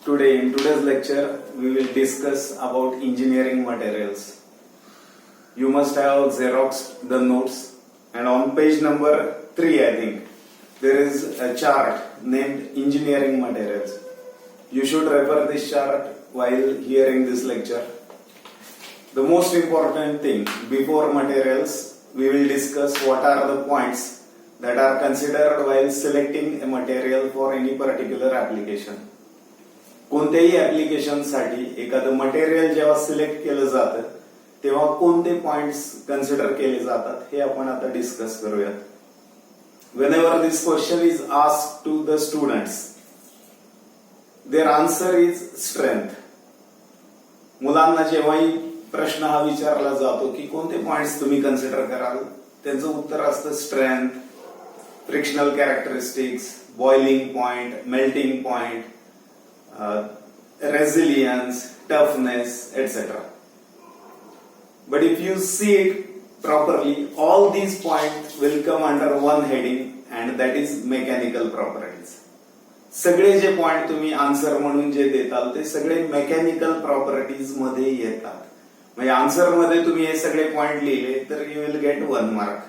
In today's lecture, we will discuss about engineering materials. You must have xeroxed the notes, and on page number 3, I think, there is a chart named engineering materials. You should refer this chart while hearing this lecture. The most important thing before materials, we will discuss what are the points that are considered while selecting a material for any particular application. कोणत्याही application साठी एखादं material जेव्हा select केलं जातं तेव्हा कोणते points consider केले जातात हे आपण आता डिस्कस करूया. Whenever this question is asked to the students, their answer is strength. मुलांना जेव्हाही प्रश्न हा विचारला जातो की कोणते पॉइंट्स तुम्ही कन्सिडर कराल, त्यांचं उत्तर असतं strength, frictional characteristics, boiling point, melting point, resilience, toughness, etc. But if you see it properly, all these points will come under one heading, and that is mechanical properties. सगळे जे point तुम्ही answer म्हणून जे देताल ते सगळे mechanical properties मध्ये येतात. म्हणजे आन्सर मध्ये तुम्ही हे सगळे पॉइंट लिहिले तर यू विल गेट 1 मार्क,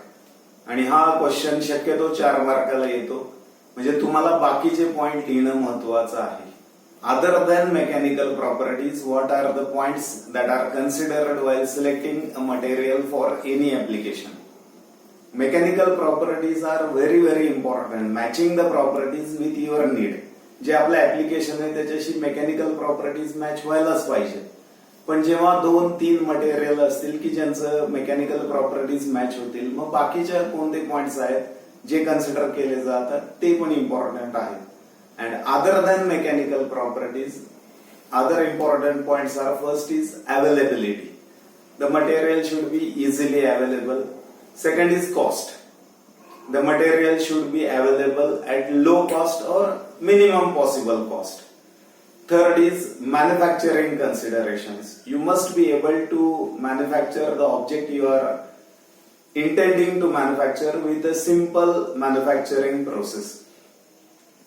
आणि हा क्वेश्चन शक्यतो 4 मार्काला येतो. म्हणजे तुम्हाला बाकीचे पॉइंट लिहिणं महत्वाचं आहे. Other than mechanical properties, what are the points that are considered while selecting a material for any application? Mechanical properties are very very important. Matching the properties with your need. जे आपलं application आहे त्याच्याशी mechanical properties match व्हायलाच पाहिजे. पण जेव्हा 2-3 material असतील की ज्यांचं मेकॅनिकल प्रॉपर्टीज मॅच होतील, मग बाकीच्या कोणते पॉइंट्स आहेत जे कन्सिडर केले जातात ते पण इम्पॉर्टंट आहेत. And other than mechanical properties, other important points are: first is availability. The material should be easily available. Second is cost. The material should be available at low cost or minimum possible cost. Third is manufacturing considerations. You must be able to manufacture the object you are intending to manufacture with a simple manufacturing process.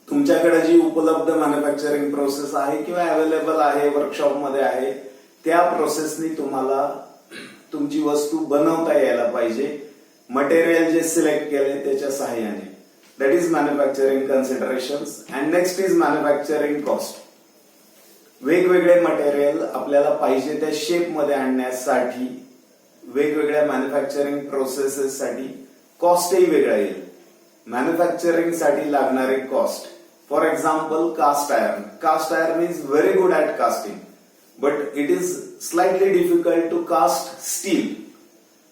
तुमच्याकडे जी उपलब्ध manufacturing process आहे किंवा available आहे, वर्कशॉपमध्ये आहे, त्या प्रोसेसनी तुम्हाला तुमची वस्तू बनवता यायला पाहिजे मटेरियल जे सिलेक्ट केले त्याच्या सहाय्याने. That is manufacturing considerations. And next is manufacturing cost. वेगवेगळे मटेरियल आपल्याला पाहिजे त्या शेपमध्ये आणण्यासाठी वेगवेगळ्या मॅन्युफॅक्चरिंग प्रोसेसेससाठी कॉस्टही वेगळा येईल. मॅन्युफॅक्चरिंग साठी लागणारे cost, for example cast iron. Cast iron is very good at casting, but it is slightly difficult to cast steel.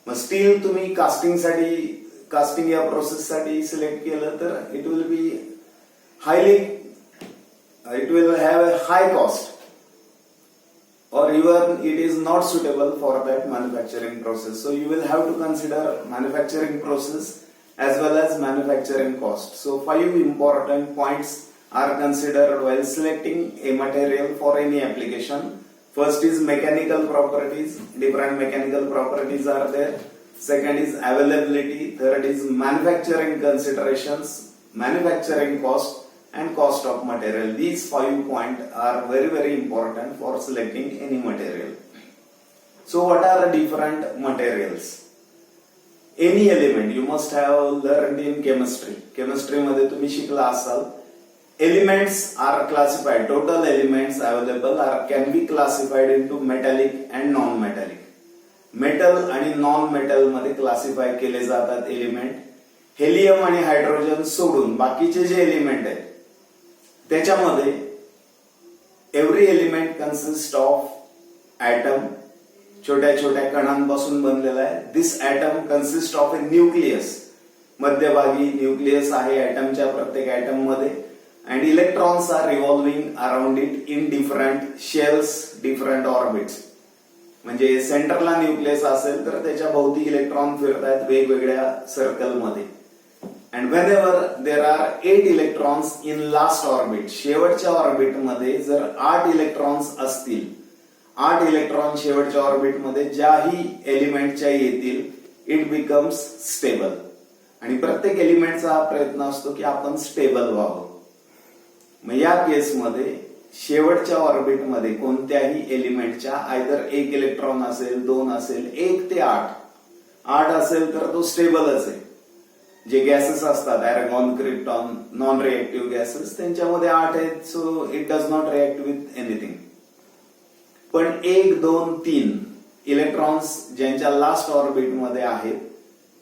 मग स्टील तुम्ही कास्टिंग या प्रोसेससाठी सिलेक्ट केलं तर it will have a high cost, or even it is not suitable for that manufacturing process. So you will have to consider manufacturing process as well as manufacturing cost. So 5 important points are considered while selecting a material for any application. First is mechanical properties. Different mechanical properties are there. Second is availability. Third is manufacturing considerations, manufacturing cost, and cost of material. These 5 points are very very important for selecting any material. So what are the different materials? Any element you must have learned in chemistry. Chemistry मध्ये तुम्ही शिकला असाल. Elements are classified. Total elements available can be classified into metallic and non-metallic. Metal आणि non metal मध्ये classify केले जातात element. Helium आणि hydrogen सोडून बाकीचे जे एलिमेंट आहेत त्याच्यामध्ये every element consist of atom. छोट्या छोट्या कणांपासून बनलेला आहे. This atom consist of a nucleus. मध्यभागी न्यूक्लियस आहे ऍटमच्या प्रत्येक ऍटम मध्ये, and electrons are revolving around it in different shells, different orbits. म्हणजे सेंटरला न्यूक्लियस असेल तर त्याच्या भोवती इलेक्ट्रॉन फिरतात वेगवेगळ्या सर्कलमध्ये. And whenever there are 8 electrons in last orbit, शेवटच्या ऑर्बिटमध्ये जर 8 इलेक्ट्रॉन्स असतील, 8 इलेक्ट्रॉन शेवटच्या ऑर्बिटमध्ये ज्याही एलिमेंटच्या येतील, इट बिकम्स स्टेबल. आणि प्रत्येक एलिमेंटचा हा प्रयत्न असतो की आपण स्टेबल व्हावं. मग या केसमध्ये शेवटच्या ऑर्बिटमध्ये कोणत्याही एलिमेंटच्या आयदर एक इलेक्ट्रॉन असेल, 2 असेल, 1 ते 8 असेल तर तो स्टेबलच आहे. जे गॅसेस असतात अरेगॉन, क्रिप्टॉन, नॉन रिएक्टिव्ह गॅसेस, त्यांच्यामध्ये 8 आहेत, so it does not react with anything. पण 1, 2, 3 इलेक्ट्रॉन्स ज्यांच्या लास्ट ऑर्बिटमध्ये आहेत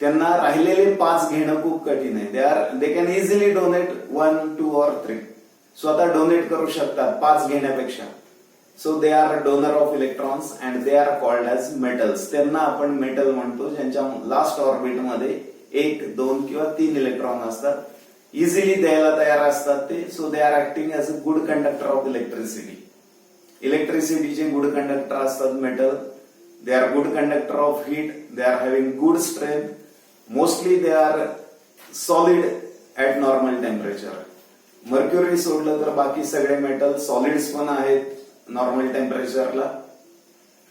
त्यांना राहिलेले 5 घेणं खूप कठीण आहे. They can easily donate 1, 2 or 3. स्वतः डोनेट करू शकतात 5 घेण्यापेक्षा. So they R donor of electrons and they are called as metals. त्यांना आपण मेटल म्हणतो ज्यांच्या लास्ट ऑर्बिटमध्ये 1, 2 किंवा 3 इलेक्ट्रॉन असतात. इझिली द्यायला तयार असतात ते. So they are acting as a good conductor of electricity. इलेक्ट्रिसिटीचे गुड कंडक्टर असतात metal. They are good conductor of heat. They are having good strength. Mostly they are solid at normal temperature. Mercury सोडलं तर बाकी सगळे metal solids पण आहेत normal टेम्परेचरला.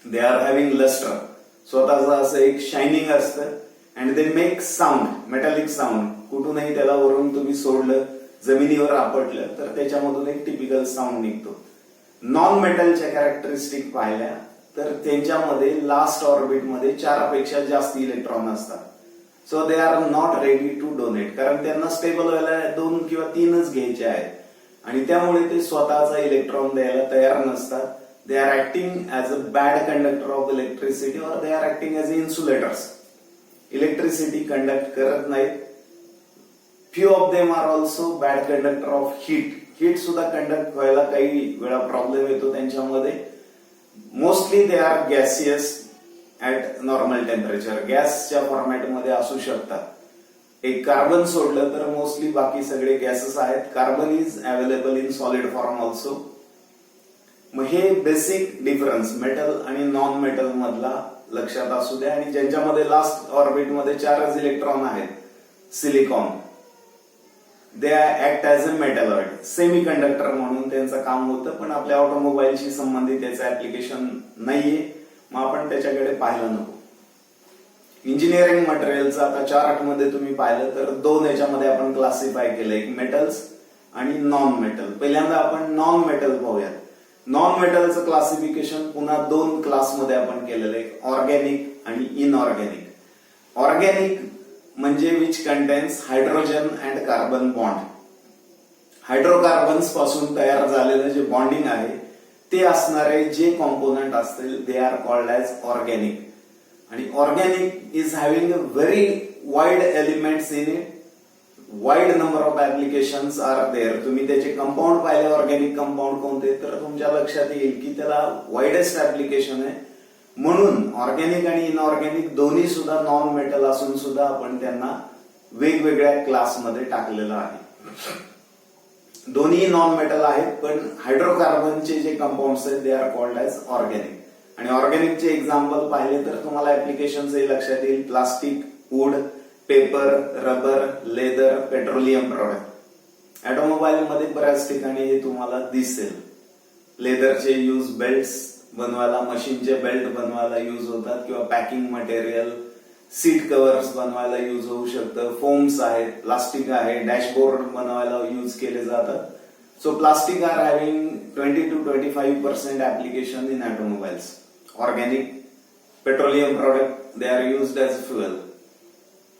They are having lustre. स्वतःचं असं एक शायनिंग असतं. And they make sound, metallic sound. कुठूनही त्याला वरून तुम्ही सोडलं, जमिनीवर आपटलं तर त्याच्यामधून एक टिपिकल साऊंड निघतो. नॉन मेटलच्या कॅरेक्टरिस्टिक पाहिल्या तर त्यांच्यामध्ये लास्ट ऑर्बिटमध्ये 4 पेक्षा जास्त इलेक्ट्रॉन असतात. So they are not ready to donate, कारण त्यांना स्टेबल व्हायला 2 किंवा 3च घ्यायचे आहेत आणि त्यामुळे ते स्वतःचा इलेक्ट्रॉन द्यायला तयार नसतात. They are acting as a bad conductor of electricity और they are acting as insulators. Electricity conduct करत नाहीत. Few of them are also bad conductor of heat. Heat सुद्धा कंडक्ट व्हायला काही वेळा प्रॉब्लेम येतो त्यांच्यामध्ये. Mostly they are gaseous at normal temperature. गॅसच्या फॉर्मॅटमध्ये असू शकतात. एक कार्बन सोडलं तर मोस्टली बाकी सगळे गॅसेस आहेत. Carbon is available in solid form also. मग हे बेसिक डिफरन्स मेटल आणि नॉन मेटल मधला लक्षात असू द्या. आणि ज्यांच्यामध्ये लास्ट ऑर्बिटमध्ये 4च इलेक्ट्रॉन आहेत, silicon, they act as a metalloid. Semi conductor म्हणून त्यांचं काम होतं, पण आपल्या ऑटोमोबाईलशी संबंधित त्याचं ऍप्लिकेशन नाहीये, मग आपण त्याच्याकडे पाहिलं नको. इंजिनिअरिंग मटेरियलचं आता चार्ट मध्ये तुम्ही पाहिलं तर 2 याच्यामध्ये आपण क्लासिफाय केलं, एक मेटल्स आणि नॉन मेटल. पहिल्यांदा आपण नॉन मेटल पाहूयात. नॉन मेटलचं क्लासिफिकेशन पुन्हा 2 क्लासमध्ये आपण केलेलं आहे, ऑर्गॅनिक आणि इनऑर्गॅनिक. ऑर्गॅनिक म्हणजे which contains hydrogen and carbon bond. Hydrocarbons पासून तयार झालेलं जे बॉन्डिंग आहे ते असणारे जे कॉम्पोनंट असतील they are called as organic. आणि organic is having a very wide elements in it. Wide number of applications are there. तुम्ही त्याचे कंपाऊंड पाहिले, ऑर्गॅनिक कंपाऊंड कोणते, तर तुमच्या लक्षात येईल की त्याला वाईडेस्ट ऍप्लिकेशन आहे. म्हणून ऑर्गॅनिक आणि इनऑर्गॅनिक दोन्ही सुद्धा नॉन मेटल असून सुद्धा आपण त्यांना वेगवेगळ्या क्लासमध्ये टाकलेलं आहे. दोन्ही नॉन मेटल आहेत, पण हायड्रोकार्बनचे जे कंपाऊंड्स आहेत they are called as organic. आणि ऑर्गॅनिकचे एक्झाम्पल पाहिले तर तुम्हाला ऍप्लिकेशनही लक्षात येईल. Plastic, wood, paper, rubber, leather, petroleum product. Automobile मध्ये बऱ्याच ठिकाणी हे तुम्हाला दिसेल. लेदरचे यूज बेल्ट्स बनवायला, मशीनचे बेल्ट बनवायला यूज होतात, किंवा पॅकिंग मटेरियल, सीट कव्हर्स बनवायला यूज होऊ शकतं. फोम्स आहेत, प्लास्टिक आहे, डॅशबोर्ड बनवायला यूज केले जातात. So plastic are having 20 to 25% application in automobiles. Organic, petroleum product, they are used as fuel.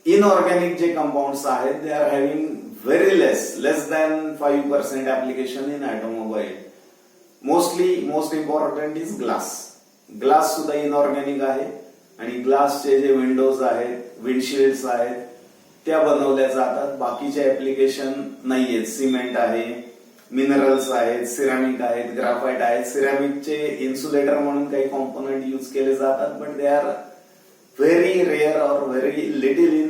Inorganic जे कंपाऊंड्स आहेत they are having very less than 5% application in automobile. Most important is glass. Glass सुद्धा inorganic आहे आणि ग्लासचे जे Windows आहेत, विंडशिल्ड्स आहेत, त्या बनवल्या जातात. बाकीचे ऍप्लिकेशन नाहीयेत. सिमेंट आहे, मिनरल्स आहेत, सिरामिक आहेत, ग्राफाइट आहेत. सिरामिकचे इन्सुलेटर म्हणून काही कॉम्पोनंट यूज केले जातात, but they are very rare और व्हेरी लिटिल इन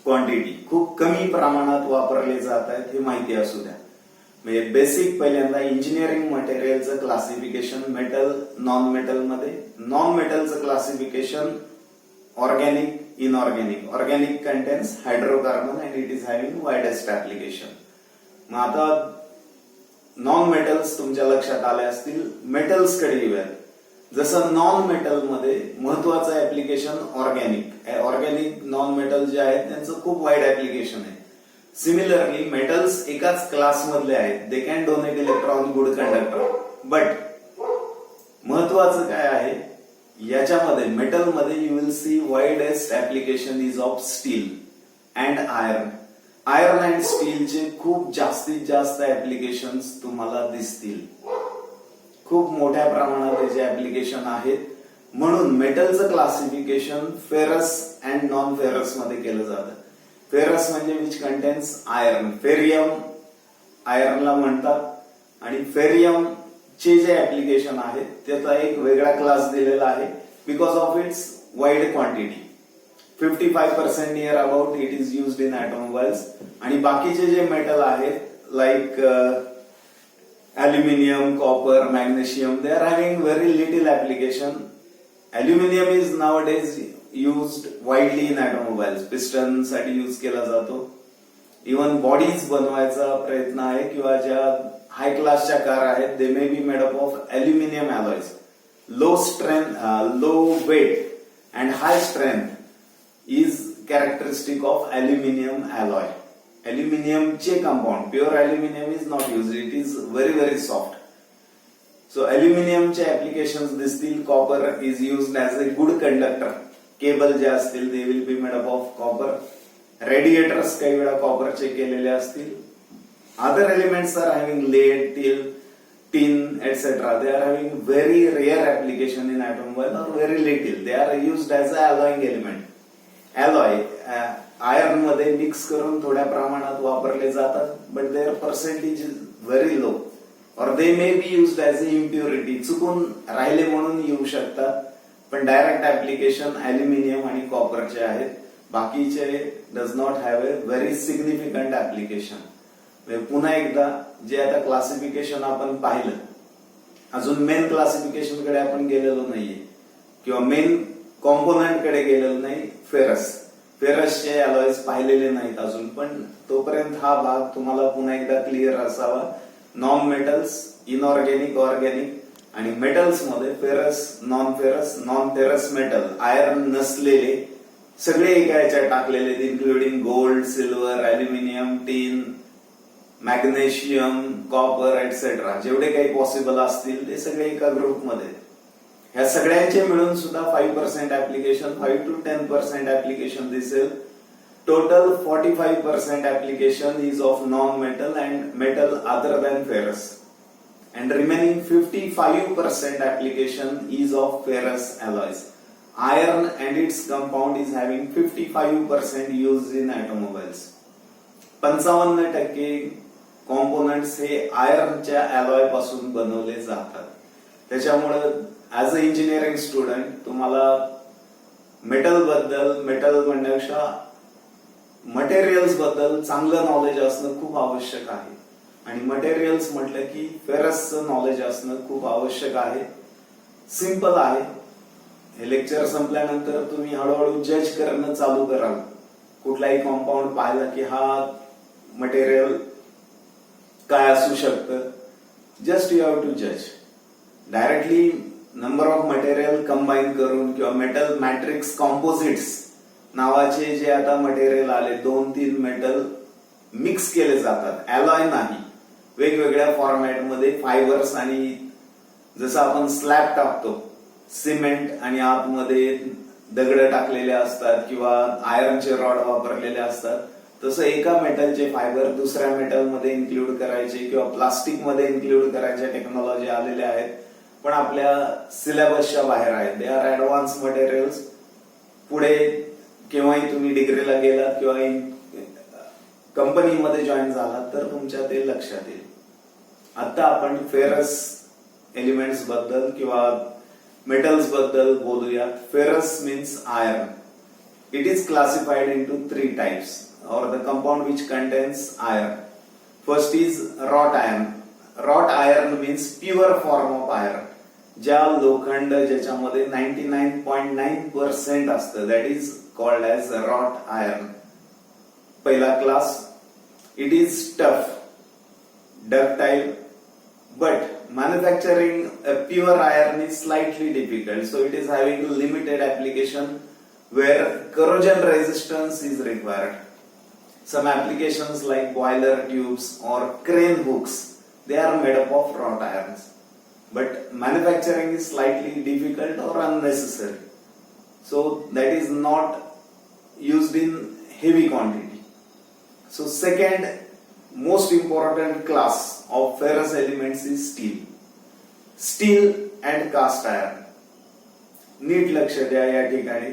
क्वांटिटी. खूप कमी प्रमाणात वापरले जात आहेत, हे माहिती असू द्या. म्हणजे बेसिक पहिल्यांदा इंजिनिअरिंग मटेरियलचं क्लासिफिकेशन मेटल, नॉन मेटल मध्ये. नॉन मेटलचं classification organic, inorganic. Organic contains hydrocarbon and it is having widest application. मग आता नॉन मेटल्स तुमच्या लक्षात आले असतील. मेटल्स कडे येऊयात. जसं नॉन मेटल मध्ये महत्वाचं application organic. Organic non metal जे आहेत त्यांचं खूप वाईड ऍप्लिकेशन आहे. सिमिलरली मेटल्स एकाच क्लास मधले आहेत, they can donate electron, good conductor. But महत्वाचं काय आहे, याच्यामध्ये मेटलमध्ये you will see widest application is of steel and iron. Iron and स्टीलचे खूप जास्तीत जास्त ऍप्लिकेशन तुम्हाला दिसतील. खूप मोठ्या प्रमाणात त्याचे ऍप्लिकेशन आहेत. म्हणून मेटलचं classification ferrous and non ferrous मध्ये केलं जातं. फेरस म्हणजे विच कंटेन्स आयर्न, फेरियम आयर्नला म्हणतात आणि फेरियम चे जे ऍप्लिकेशन आहेत त्याचा एक वेगळा क्लास दिलेला आहे because of its wide quantity. 55% near about it is used in automobiles. आणि बाकीचे जे मेटल आहेत like aluminium, copper, magnesium, they are having very little application. Aluminium is nowadays used widely in automobiles, piston साठी use केला जातो. Even bodies बनवायचा प्रयत्न आहे किंवा ज्या हाय क्लासच्या कार आहेत they may be made up of aluminium alloys. Low strength, low weight and high strength is characteristic of aluminium alloy. अल्युमिनियमचे compound, pure aluminium is not use, it is very soft. So अल्युमिनियमचे applications दिसतील. Copper is used as a good conductor. Cable जे असतील they will be made up of copper. Radiators काही वेळा कॉपरचे केलेले असतील. Other elements are having lead, tin, etc. They are having very rare application in automobile or very little. They are used as a alloying element. Alloy iron मध्ये mix करून थोड्या प्रमाणात वापरले जातात, but their percentage is very low और they may be used as a impurity. चुकून राहिले म्हणून येऊ शकतात, पण डायरेक्ट ऍप्लिकेशन अल्युमिनियम आणि कॉपरचे आहेत. बाकीचे does not have a very significant application. पुन्हा एकदा जे आता क्लासिफिकेशन आपण पाहिलं, अजून मेन क्लासिफिकेशन कडे आपण गेलेलो नाहीये किंवा मेन कॉम्पोनंट कडे गेलेलो नाही. फेरसचे अलॉयज पाहिलेले नाहीत अजून, पण तोपर्यंत हा भाग तुम्हाला पुन्हा एकदा क्लिअर असावा. नॉन मेटल्स, इनऑर्गॅनिक, ऑर्गॅनिक आणि मेटल्स मध्ये ferrous, non ferrous metal, iron नसलेले सगळे एका याच्यात टाकलेले, इन्क्लुडिंग गोल्ड, सिल्वर, अल्युमिनियम, टीन, मॅग्नेशियम, कॉपर एटसेट्रा. जेवढे काही पॉसिबल असतील ते सगळे एका ग्रुपमध्ये. ह्या सगळ्यांचे मिळून सुद्धा 5% ऍप्लिकेशन, 5 to 10% ऍप्लिकेशन दिसेल. Total 45% application is of non metal and metal other than ferrous, and remaining 55% application is of ferrous alloys. Iron and its compound is having 55% used in automobiles. 55% components हे आयर्नच्या alloy पासून बनवले जातात. त्याच्यामुळे as a engineering student तुम्हाला metal म्हणण्यापेक्षा materials बद्दल चांगलं knowledge असणं खूप आवश्यक आहे. आणि मटेरियल्स म्हटलं की फेरसचं नॉलेज असणं खूप आवश्यक आहे. सिंपल आहे. हे लेक्चर संपल्यानंतर तुम्ही हळूहळू जज करणं चालू कराल. कुठलाही कॉम्पाऊंड पाहिला की हा मटेरियल काय असू शकतं, जस्ट यू हॅव टू जज. Directly number of material combine करून किंवा मेटल मॅट्रिक्स कॉम्पोजिट्स नावाचे जे आता मटेरियल आले, 2-3 मेटल मिक्स केले जातात, अलॉय नाही, वेगवेगळ्या फॉर्मॅटमध्ये फायबर्स. आणि जसं आपण स्लॅब टाकतो सिमेंट आणि आतमध्ये दगड टाकलेले असतात किंवा आयर्नचे रॉड वापरलेले असतात, तसं एका मेटलचे फायबर दुसऱ्या मेटलमध्ये इन्क्लूड करायचे किंवा प्लास्टिक मध्ये इन्क्लूड करायच्या टेक्नॉलॉजी आलेल्या आहेत, पण आपल्या सिलेबसच्या बाहेर आहेत. They R advance materials. पुढे केव्हाही तुम्ही डिग्रीला गेलात किंवा कंपनीमध्ये जॉईन झालात तर तुमच्या ते लक्षात येईल. आता आपण फेरस एलिमेंट्स बद्दल किंवा मेटल्स बद्दल बोलूया. Ferrous means iron. It is classified into 3 types or the compound which contains iron. First is wrought iron. Wrought iron means pure form of iron. ज्या लोखंड ज्याच्यामध्ये 99.9% असतं, that is called as wrought iron. पहिला class. It is tough, ductile, but manufacturing a pure iron is slightly difficult, so it is having limited application where corrosion resistance is required. Some applications like boiler tubes or crane hooks, they are made up of wrought irons. But manufacturing is slightly difficult or unnecessary. So that is not used in heavy quantity. So second most important class of ferrous elements is steel. Steel and cast iron. नीट लक्ष द्या या ठिकाणी.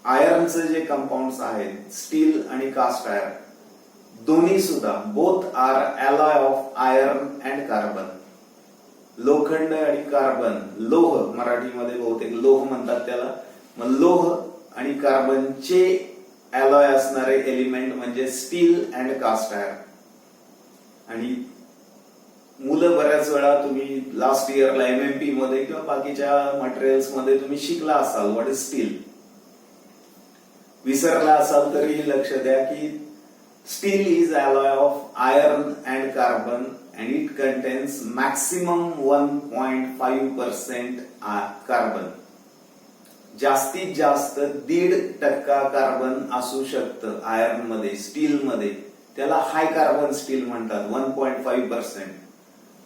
आयर्नचे जे compounds आहेत steel आणि caste iron दोन्ही सुद्धा both are alloy of iron and carbon. लोखंड आणि कार्बन, लोह मराठीमध्ये बहुतेक लोह म्हणतात त्याला. मग लोह आणि कार्बनचे अलॉय असणारे एलिमेंट म्हणजे स्टील अँड कास्ट आयर्न. आणि मुलं बऱ्याच वेळा तुम्ही लास्ट इयरला एमएमपी मध्ये किंवा बाकीच्या मटेरियल्स मध्ये तुम्ही शिकला असाल व्हॉट इज स्टील. विसरला असाल तरीही लक्ष द्या की steel is alloy of iron and carbon and it contains maximum 1.5% carbon. जास्तीत जास्त 1.5% कार्बन असू शकतं आयर्न मध्ये, स्टील मध्ये. त्याला हाय कार्बन स्टील म्हणतात. 1.5%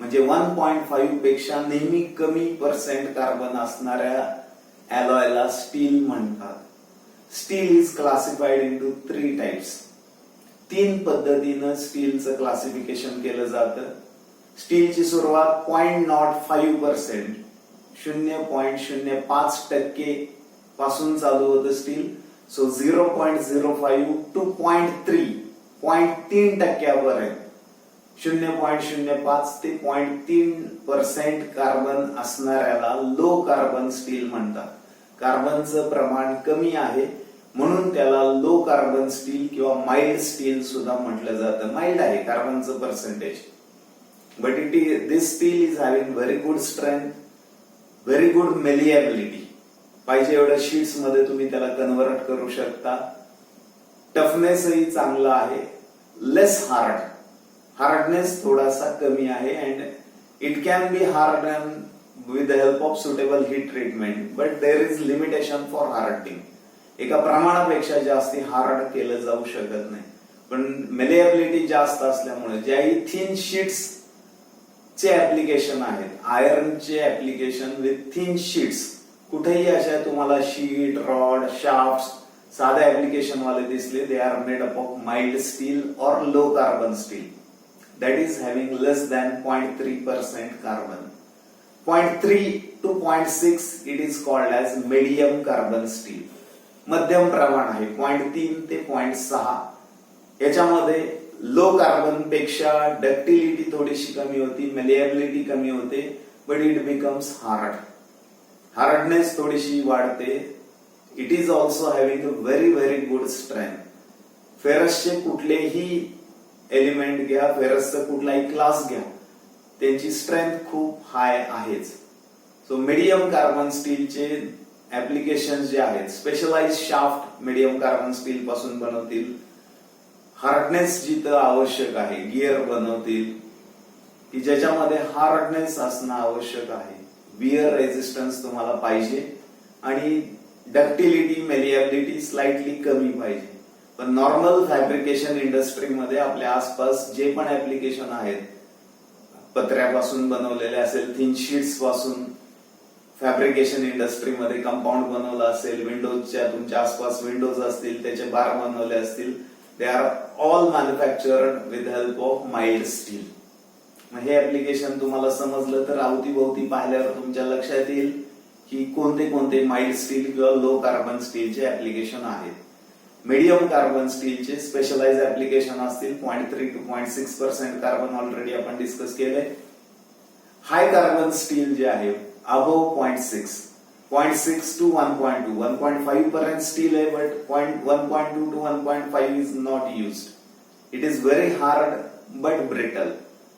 म्हणजे 1.5 पेक्षा नेहमी कमी पर्सेंट कार्बन असणाऱ्या अलॉयला स्टील म्हणतात. Steel is classified into 3 types. 3 पद्धतीनं स्टीलचं क्लासिफिकेशन केलं जातं. स्टीलची सुरुवात 0.05% 0.05% पासून चालू होतं स्टील. सो 0.05 टू 0.3% पर्यंत 0.05 ते 0.3% कार्बन असणाऱ्याला लो कार्बन स्टील म्हणतात. कार्बनचं प्रमाण कमी आहे म्हणून त्याला लो कार्बन स्टील किंवा माइल्ड स्टील सुद्धा म्हटलं जातं. माइल्ड आहे कार्बनचं percentage, but this steel is having very good strength, very good malleability. पाहिजे एवढ्या शीट्स मध्ये तुम्ही त्याला कन्व्हर्ट करू शकता. टफनेसही चांगला आहे. लेस हार्ड, हार्डनेस थोडासा कमी आहे and it can be hard with the help of suitable heat treatment, but there is limitation for hardening. एका प्रमाणापेक्षा जास्ती हार्ड केलं जाऊ शकत नाही. पण मेलिएबिलिटी जास्त असल्यामुळे ज्याही थिन शीट्स चे ऍप्लिकेशन आहेत, आयर्नचे ऍप्लिकेशन विथ थिन शीट्स, कुठेही अशा तुम्हाला शीट, रॉड, शाफ्ट साधे ऍप्लिकेशन वाले दिसले, they are made up of mild steel और low carbon steel that is having less than 0.3% carbon. 0.3 to 0.6 it is called as medium carbon steel. मध्यम प्रमाण आहे 0.3 ते 0.6. याच्यामध्ये लो कार्बन पेक्षा डक्टिलिटी थोडीशी कमी होती, मेलिएबिलिटी कमी होते, but it becomes hard. Hardness थोडीशी वाढते. It is also having a very very good strength. फेरसचे कुठलेही एलिमेंट घ्या, फेरसचा कुठलाही क्लास घ्या, त्यांची स्ट्रेंथ खूप हाय आहेच. सो मीडियम कार्बन स्टीलचे ऍप्लिकेशन जे आहेत, specialise shaft medium carbon steel पासून बनवतील. हार्डनेस जिथं आवश्यक आहे, गिअर बनवतील की ज्याच्यामध्ये हार्डनेस असणं आवश्यक आहे. विअर रेजिस्टन्स तुम्हाला पाहिजे आणि डक्टिलिटी, मेलिएबिलिटी स्लाइटली कमी पाहिजे. पण नॉर्मल फॅब्रिकेशन इंडस्ट्रीमध्ये आपल्या आसपास जे पण ऍप्लिकेशन आहेत, पत्र्यापासून बनवलेले असेल, थिन शीट्स पासून, फॅब्रिकेशन इंडस्ट्रीमध्ये कंपाऊंड बनवलं असेल, विंडोजच्या तुमच्या आसपास विंडोज असतील, त्याचे बार बनवले असतील, they are all manufactured with help of mild steel. मग हे ऍप्लिकेशन तुम्हाला समजलं तर अवतीभोवती पाहिल्यावर तुमच्या लक्षात येईल की कोणते कोणते माइल्ड स्टील किंवा लो कार्बन स्टीलचे ऍप्लिकेशन आहेत. मीडियम कार्बन स्टीलचे स्पेशलाइज ऍप्लिकेशन असतील. 0.3 to 0.6% कार्बन ऑलरेडी आपण डिस्कस केले. हाय कार्बन स्टील जे आहे अबोव 0.6 टू 1.2, 1.5 पर्यंत स्टील आहे, but 1.2 to 1.5 is not used. It is very hard but brittle.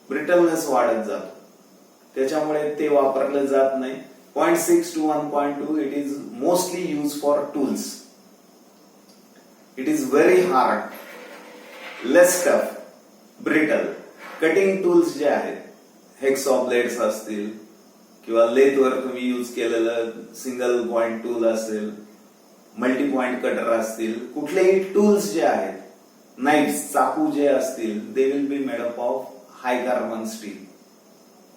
Brittleness वाढत जातो, त्याच्यामुळे ते वापरलं जात नाही. 0.6 to 1.2 it is mostly use for tools. It is very hard, less tough, brittle. Cutting tools जे आहेत, हेक्सॉ ब्लेड्स असतील किंवा लेथवर तुम्ही यूज केलेलं सिंगल पॉइंट टूल असेल, मल्टी पॉइंट कटर असतील, कुठलेही टूल्स जे आहेत नाईफ्स, चाकू जे असतील, they will be made up of high carbon steel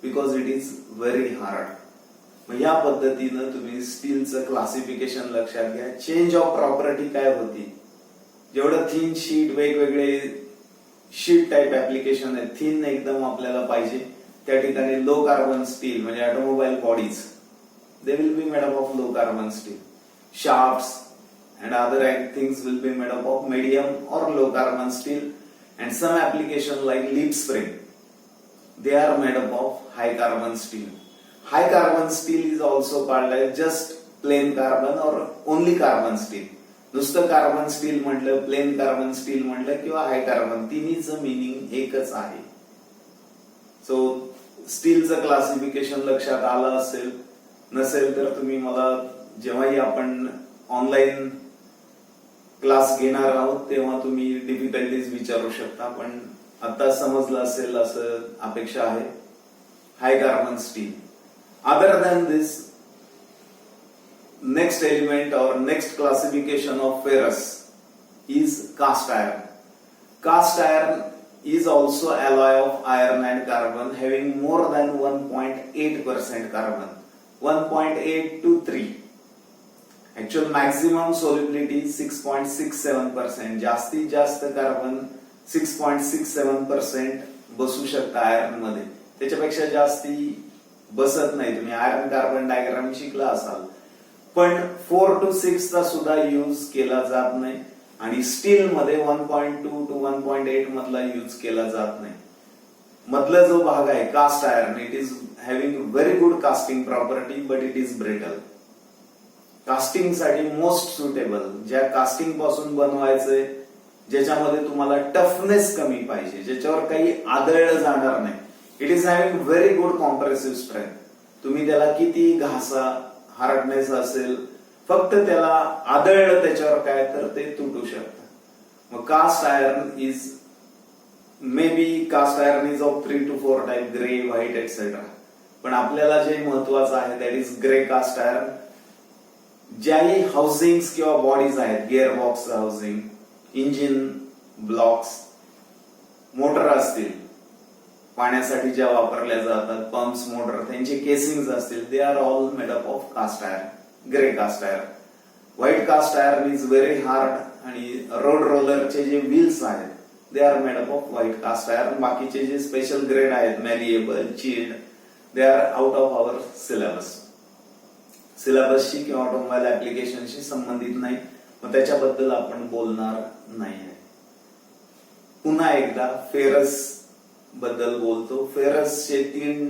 because it is very hard. मग या पद्धतीनं तुम्ही स्टीलचं क्लासिफिकेशन लक्षात घ्या. चेंज ऑफ प्रॉपर्टी काय होती, जेवढं थिन शीट, वेगवेगळे शीट टाईप ऍप्लिकेशन आहे, थिन एकदम आपल्याला पाहिजे त्या ठिकाणी लो कार्बन स्टील म्हणजे automobile bodies, they will be made up of low carbon steel. Shafts and other things will be made up of medium or low carbon steel, and some application like leaf spring, they are made up of high carbon steel. High carbon steel is also called as just plain carbon or only carbon steel. नुसतं carbon steel म्हटलं, plain carbon steel म्हटलं किंवा हाय carbon, तिन्हीचं meaning एकच आहे. So स्टीलचं classification लक्षात आलं असेल, नसेल तर तुम्ही मला जेव्हाही आपण ऑनलाईन क्लास घेणार आहोत तेव्हा तुम्ही डिफिकल्टीज विचारू शकता, पण आता समजलं असेल असं अपेक्षा आहे. High carbon steel. Other than this, next element और next classification of ferrous is cast iron. Cast iron is also alloy of iron and carbon having more than 1.8% carbon, 1.8 to 3. Actual maximum solubility is 6.67%. जास्तीत जास्त carbon 6.67% बसू शकता iron मध्ये, त्याच्यापेक्षा जास्ती बसत नाही. तुम्ही आयर्न कार्बन डायग्राम शिकला असाल, पण 4 to 6 चा सुद्धा यूज केला जात नाही आणि स्टील मध्ये 1.2 to 1.8 मधला यूज केला जात नाही. मधला जो भाग आहे cast iron, it is having very good casting property but it is brittle. Casting साठी मोस्ट सुटेबल, ज्या कास्टिंग पासून बनवायचंय, ज्याच्यामध्ये तुम्हाला टफनेस कमी पाहिजे, ज्याच्यावर काही आदळलं जाणार नाही. It is having very good compressive strength. तुम्ही त्याला किती घासा, हार्डनेस असेल, फक्त त्याला आदळलं त्याच्यावर काय तर ते तुटू शकतं. मग cast iron is may be cast iron is of 3 to 4 type, grey, white etcetera. पण आपल्याला जे महत्वाचं आहे that is grey cast iron. ज्याही हाऊसिंग किंवा बॉडीज आहेत, gear box housing, engine blocks, motor असतील पाण्यासाठी ज्या वापरल्या जातात, पंप्स, मोटर, त्यांचे केसिंग असतील, they are all made up of cast iron, grey cast iron. White cast iron is very hard आणि रोड रोलरचे जे व्हील्स आहेत they are made up of white cast iron. बाकीचे जे स्पेशल ग्रेड आहेत, malleable, chilled, they are out of our syllabus. सिलेबसशी किंवा automobile ऍप्लिकेशनशी संबंधित नाही, मग त्याच्याबद्दल आपण बोलणार नाही. पुन्हा एकदा फेरस बद्दल बोलतो. फेरसचे 3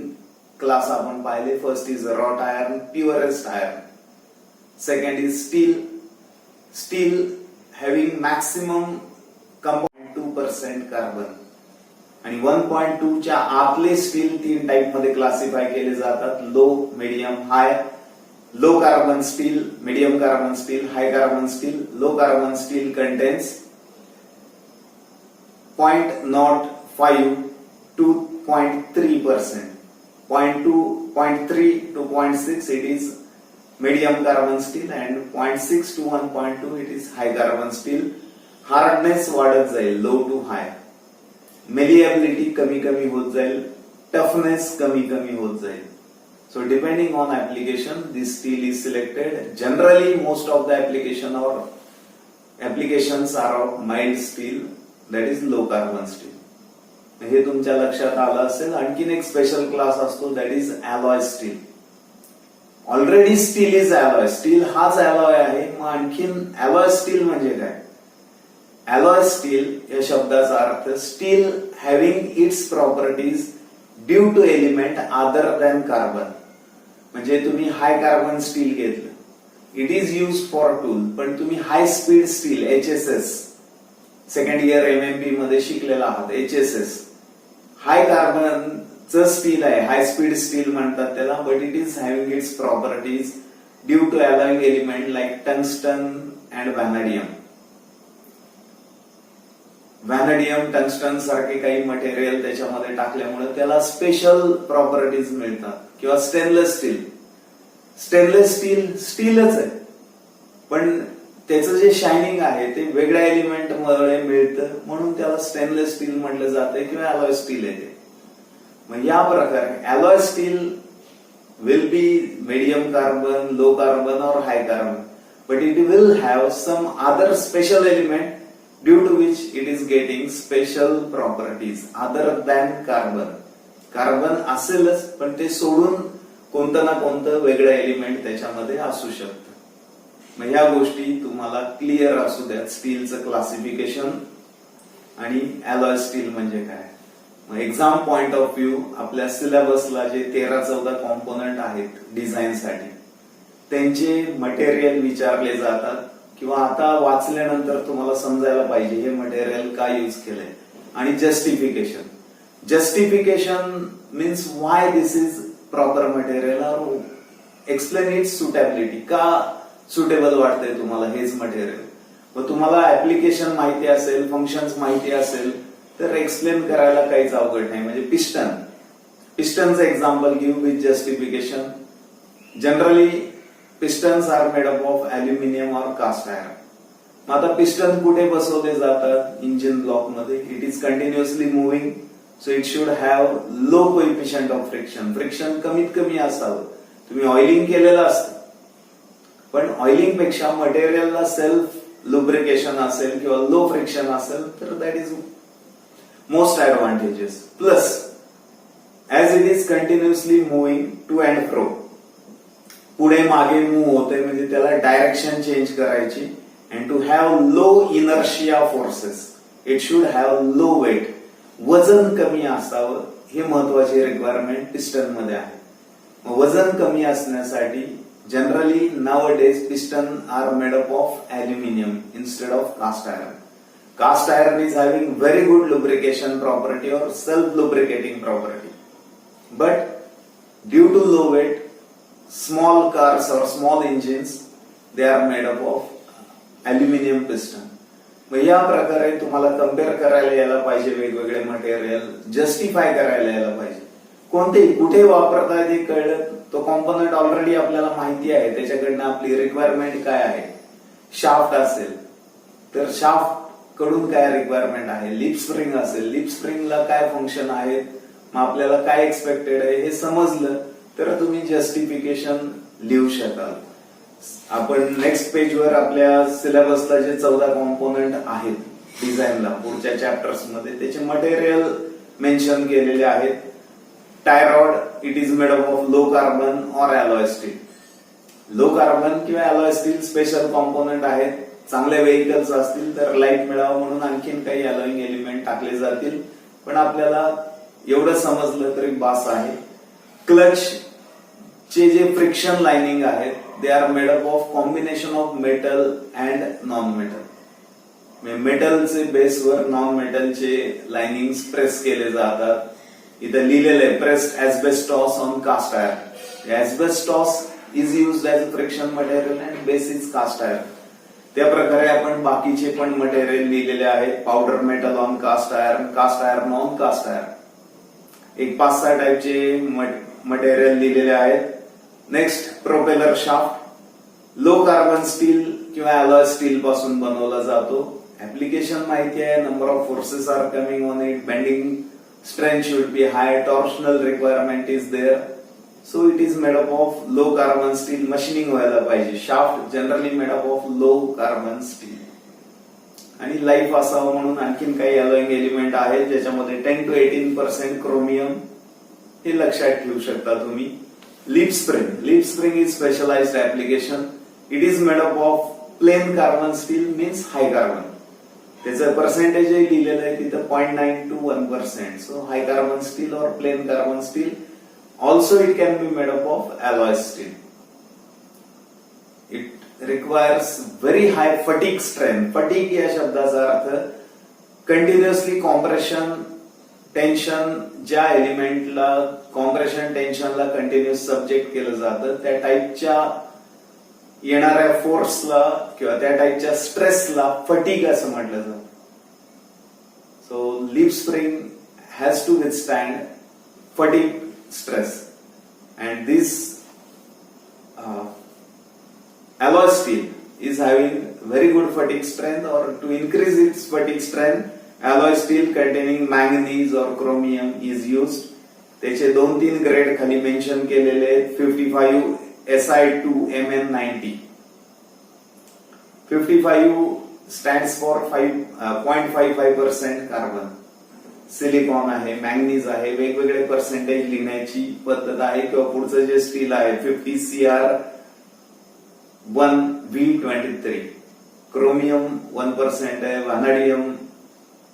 क्लास आपण पाहिले. First is wrought iron, purest iron. Second is steel, steel having maximum compound 2% carbon, आणि 1.2 च्या आतले स्टील 3 टाईप मध्ये क्लासिफाय केले जातात. Low, medium, high. Low carbon steel, medium carbon steel, high carbon steel. Low carbon steel contains 0.05 to 0.3%. 0.3 to 0.6 it is medium carbon steel and 0.6 to 1.2 it is high carbon steel. Hardness वाढत जाईल, low to high. Malleability कमी कमी होत जाईल, toughness कमी कमी होत जाईल. So depending on application, this steel is selected. Generally, most of the applications are of mild steel, that is low carbon steel. हे तुमच्या लक्षात आलं असेल. आणखीन एक स्पेशल क्लास असतो that is alloy steel. Already steel is alloy, steel हाच alloy आहे. मग आणखीन अलॉय स्टील म्हणजे काय? अलॉय स्टील या शब्दाचा अर्थ steel having its properties due to element other than carbon. म्हणजे तुम्ही हाय कार्बन स्टील घेतलं, it is use for tool, पण तुम्ही high speed steel, HSS, second year MMP मध्ये शिकलेला आहात, HSS हाय कार्बनचं स्टील आहे, हाय स्पीड स्टील म्हणतात त्याला. But it is having its properties due to alloying element like tungsten and vanadium. Vanadium, tungsten सारखे काही मटेरियल त्याच्यामध्ये टाकल्यामुळे त्याला स्पेशल प्रॉपर्टीज मिळतात. किंवा स्टेनलेस स्टील, स्टेनलेस स्टील स्टीलच आहे, पण त्याचं जे शायनिंग आहे ते वेगळ्या एलिमेंट मुळे मिळतं, म्हणून त्याला स्टेनलेस स्टील म्हटलं जातं किंवा अलॉय स्टील येते. मग या प्रकारे alloy steel will be medium carbon, low carbon or high carbon, but it will have some other special element due to which it is getting special properties other than carbon. Carbon असेलच, पण ते सोडून कोणतं ना कोणतं वेगळं element त्याच्यामध्ये असू शकतं. मग ह्या गोष्टी तुम्हाला क्लिअर असू द्यात, स्टीलचं क्लासिफिकेशन आणि अलॉय स्टील म्हणजे काय. मग एक्झाम पॉइंट ऑफ व्ह्यू आपल्या सिलेबसला जे 13-14 कॉम्पोनंट आहेत डिझाईनसाठी, त्यांचे मटेरियल विचारले जातात, किंवा आता वाचल्यानंतर तुम्हाला समजायला पाहिजे हे मटेरियल का यूज केलंय. आणि justification means why this is proper material, और एक्सप्लेन इट्स सुटेबिलिटी, का सुटेबल वाटतंय तुम्हाला हेच मटेरियल. मग तुम्हाला ऍप्लिकेशन माहिती असेल, फंक्शन्स माहिती असेल तर एक्सप्लेन करायला काहीच अवघड नाही. म्हणजे पिस्टनचं एक्झाम्पल घेऊ with justification. Generally pistons are made up of aluminium और कास्ट आयर्न. मग आता पिस्टन कुठे बसवले जातात? इंजिन ब्लॉक मध्ये. It is continuously moving, so it should have low coefficient of friction. Friction कमीत कमी असावं. तुम्ही ऑइलिंग केलेलं असतं, पण ऑइलिंग पेक्षा मटेरियलला सेल्फ लुब्रिकेशन असेल किंवा लो फ्रिक्शन असेल तर that is most advantages. Plus as it is continuously moving to and fro, पुढे मागे मूव्ह होते, म्हणजे त्याला डायरेक्शन चेंज करायची. And to have low inertia forces, it should have low weight, वजन कमी असावं. हे महत्वाची रिक्वायरमेंट पिस्टन मध्ये आहे. वजन कमी असण्यासाठी generally nowadays piston are made up of aluminium instead of cast iron. Cast iron is having very good lubrication property or self-lubricating property. But due to low weight, small cars or small engines, they are made up of aluminum piston. मग या प्रकारे तुम्हाला compare करायला यायला पाहिजे वेगवेगळे material, justify करायला यायला पाहिजे. कोणते कुठे वापरताय ते कळलं, तो कॉम्पोनंट ऑलरेडी आपल्याला माहिती आहे, त्याच्याकडनं आपली रिक्वायरमेंट काय आहे. शाफ्ट असेल तर शाफ्ट कडून काय रिक्वायरमेंट आहे. लिप स्प्रिंग असेल, लिप स्प्रिंगला काय फंक्शन आहेत, मग आपल्याला काय एक्सपेक्टेड आहे हे समजलं तर तुम्ही जस्टिफिकेशन लिहू शकाल. आपण नेक्स्ट पेजवर आपल्या सिलेबसला जे 14 कॉम्पोनंट आहेत डिझाईनला पुढच्या चॅप्टर्स मध्ये, त्याचे मटेरियल मेन्शन केलेले आहेत. Tie rod, it is made up of low carbon और अलॉय स्टील. लो कार्बन किंवा अलॉय स्टील स्पेशल कॉम्पोनंट आहेत. चांगले व्हेकल्स असतील तर लाईट मिळावं म्हणून आणखीन काही अलॉइंग एलिमेंट टाकले जातील, पण आपल्याला एवढं समजलं तरी बास आहे. क्लच चे जे फ्रिक्शन लाइनिंग आहेत, they are made up of combination of metal and non metal. मेटलचे बेसवर नॉन मेटलचे लाइनिंग प्रेस केले जातात. इथं लिहिलेलं आहे pressed asbestos on cast iron. Asbestos is used as friction material and base is cast iron. त्या प्रकारे आपण बाकीचे पण मटेरियल लिहिलेले आहेत. Powder metal on cast iron, cast iron on cast iron, एक 5-6 टाईपचे मटेरियल लिहिलेले आहेत. Next propeller shaft, low carbon steel किंवा अलॉय स्टील पासून बनवला जातो. ऍप्लिकेशन माहिती आहे. Number of forces are coming on it. Bending strength should B high. Torsional requirement is there. So it is made up of low carbon steel. Machining व्हायला पाहिजे. Shaft generally made up of low carbon steel. आणि life असावं म्हणून आणखीन काही alloying element आहेत ज्याच्यामध्ये 10 to 18% chromium, हे लक्षात ठेवू शकता तुम्ही. Leaf spring is specialised application. It is made up of plain carbon steel means high carbon. त्याचं पर्सेंटेज लिहिलेलं आहे तिथं 0.9 to 1%. So high carbon steel और plain carbon steel. Also it can be made up of alloy steel. It requires very high fatigue strength. Fatigue या शब्दाचा अर्थ continuously compression tension, ज्या एलिमेंटला compression टेन्शनला continuous subject केलं जातं त्या टाईपच्या येणाऱ्या फोर्सला किंवा त्या टाईपच्या स्ट्रेसला फटीग असं म्हटलं जातं. So leaf spring has to withstand fatigue stress, and this alloy steel is having very good fatigue strength or to increase its fatigue strength, alloy steel containing manganese or chromium is used. त्याचे 2-3 grade खाली mention केलेले 55 Si2 Mn90. 55 stands for 0.55% carbon. Silicon आहे, manganese आहे, वेगवेगळे percentage लिहिण्याची पद्धत आहे. किंवा पुढचं जे स्टील आहे 50 Cr1V23, क्रोमियम 1% आहे, व्हॅनाडियम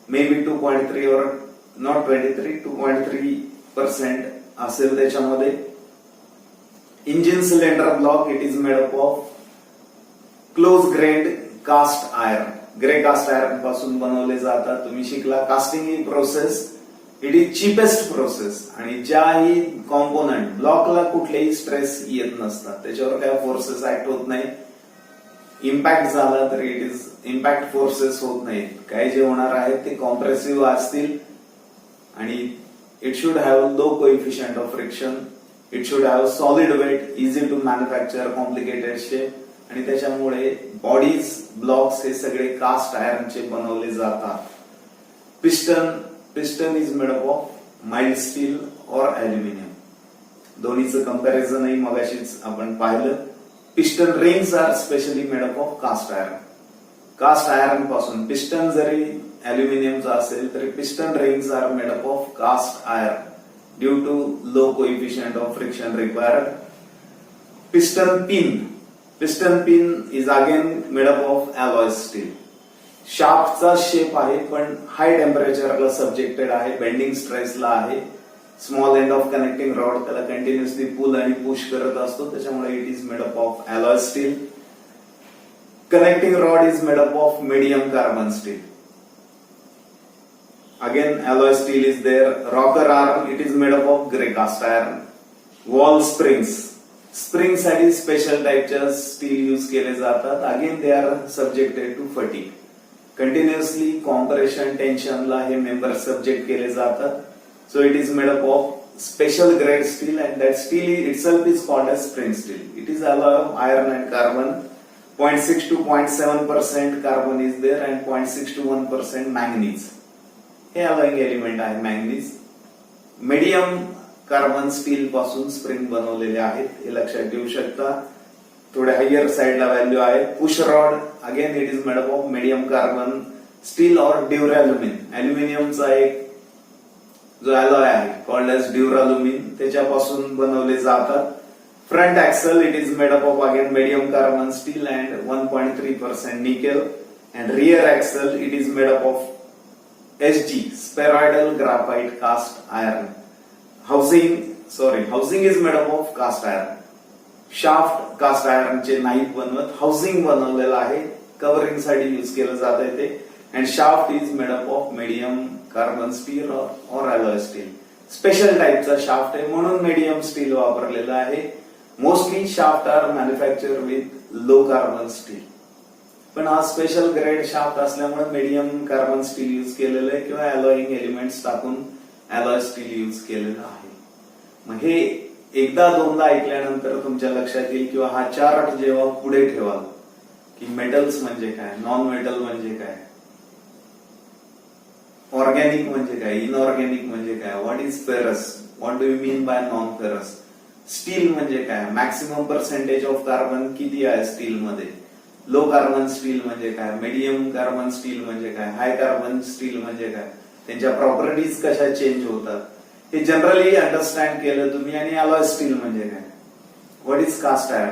मे बी 2.3 or नॉट 23, 2.3% असेल त्याच्यामध्ये. Engine cylinder block it is made up of close grade cast iron. Grey cast iron पासून बनवले जातात. तुम्ही शिकला कास्टिंग ही process it is cheapest process आणि ज्याही कॉम्पोनंट ब्लॉकला कुठलेही स्ट्रेस येत नसतात, त्याच्यावर काय फोर्सेस ऍक्ट होत नाही. इम्पॅक्ट झाला तर इट इज इम्पॅक्ट फोर्सेस होत नाहीत. काय जे होणार आहेत ते कॉम्प्रेसिव्ह असतील आणि it should have low coefficient of friction. It should have solid weight, easy to manufacture, complicated shape आणि त्याच्यामुळे बॉडीज ब्लॉक्स हे सगळे कास्ट आयर्नचे बनवले जातात. Piston is made up of mild steel और अल्युमिनियम. दोन्हीचं कंपॅरिझनही मगाशीच आपण पाहिलं. Piston rings are specially made up of cast iron. Cast iron पासून पिस्टन जरी अल्युमिनियमचा असेल तरी piston rings are made up of cast iron due to low coefficient of friction required. Piston pin is again made up of alloy steel. शाफ्टचा shape आहे पण high टेम्परेचरला subjected आहे, बेंडिंग स्ट्रेसला आहे. Small end of connecting rod त्याला continuously पुल आणि push करत असतो, त्याच्यामुळे it is made up of alloy steel. Connecting rod is made up of medium carbon steel. Again alloy steel is there. Rocker arm it is made up of grey cast iron. Wall springs, spring साठी special टाईपच्या steel use केले जातात. Again they are subjected to fatigue. Continuously compression टेन्शनला हे member subject केले जातात. So it is made up of special grade steel and that steel itself is called as spring steel. It is alloy of iron and carbon. 0.6 to 0.7% carbon is there and 0.6 to 1% manganese. हे alloying element आहे manganese. Medium carbon steel पासून spring बनवलेले आहेत, हे लक्षात ठेवू शकता. थोड्या हायर साइडला व्हॅल्यू आहे. Push rod again it is made up of medium carbon steel और ड्युरॅल्युमिन. अल्युमिनियमचा एक जो अलॉय आहे कॉल्ड एज ड्युरॅल्युमिन त्याच्यापासून बनवले जातात. Front axle it is made up of again medium carbon steel and 1.3% nickel. And rear axle it is made up of SG spheroidal graphite cast iron. Housing is made up of cast iron. Shaft cast आयर्नचे नाहीत बनवत, housing बनवलेलं आहे, covering साठी use केलं जात आहे ते. And shaft is made up of medium carbon steel और अलॉय स्टील. स्पेशल टाईपचा शाफ्ट आहे म्हणून मीडियम स्टील वापरलेलं आहे. Mostly shaft are manufacture with low carbon steel, पण हा स्पेशल ग्रेड शाफ्ट असल्यामुळे मीडियम कार्बन स्टील युज केलेलं आहे किंवा अलॉइंग एलिमेंट्स टाकून अलॉय स्टील युज केलेलं आहे. मग हे एकदा दोनदा ऐकल्यानंतर तुमच्या लक्षात येईल किंवा हा चार्ट जेव्हा पुढे ठेवाल की मेटल्स म्हणजे काय, नॉन मेटल म्हणजे काय, ऑर्गॅनिक म्हणजे काय, इनऑर्गॅनिक म्हणजे काय, what is ferrous, what do you mean by non ferrous, steel म्हणजे काय, मॅक्सिमम पर्सेंटेज ऑफ कार्बन किती आहे स्टील मध्ये, लो कार्बन स्टील म्हणजे काय, मीडियम कार्बन स्टील म्हणजे काय, हाय कार्बन स्टील म्हणजे काय, त्यांच्या प्रॉपर्टीज कशा चेंज होतात, हे जनरली अंडरस्टँड केलं तुम्ही. आणि अलॉय स्टील म्हणजे काय, व्हॉट इज कास्ट आयर्न,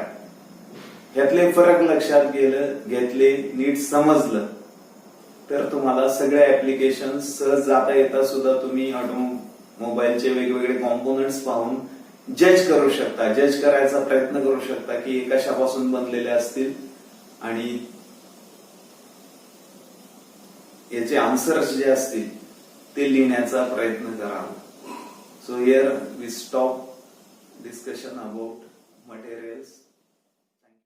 ह्यातले फरक लक्षात घेतले, नीट समजलं तर तुम्हाला सगळे ऍप्लिकेशन सहज जाता येता सुद्धा तुम्ही ऑटोमोबाईलचे वेगवेगळे कॉम्पोनंट्स पाहून जज करू शकता, जज करायचा प्रयत्न करू शकता की हे कशापासून बनलेले असतील आणि याचे आन्सर्स जे असतील ते लिहिण्याचा प्रयत्न करावा. So here we stop discussion about materials.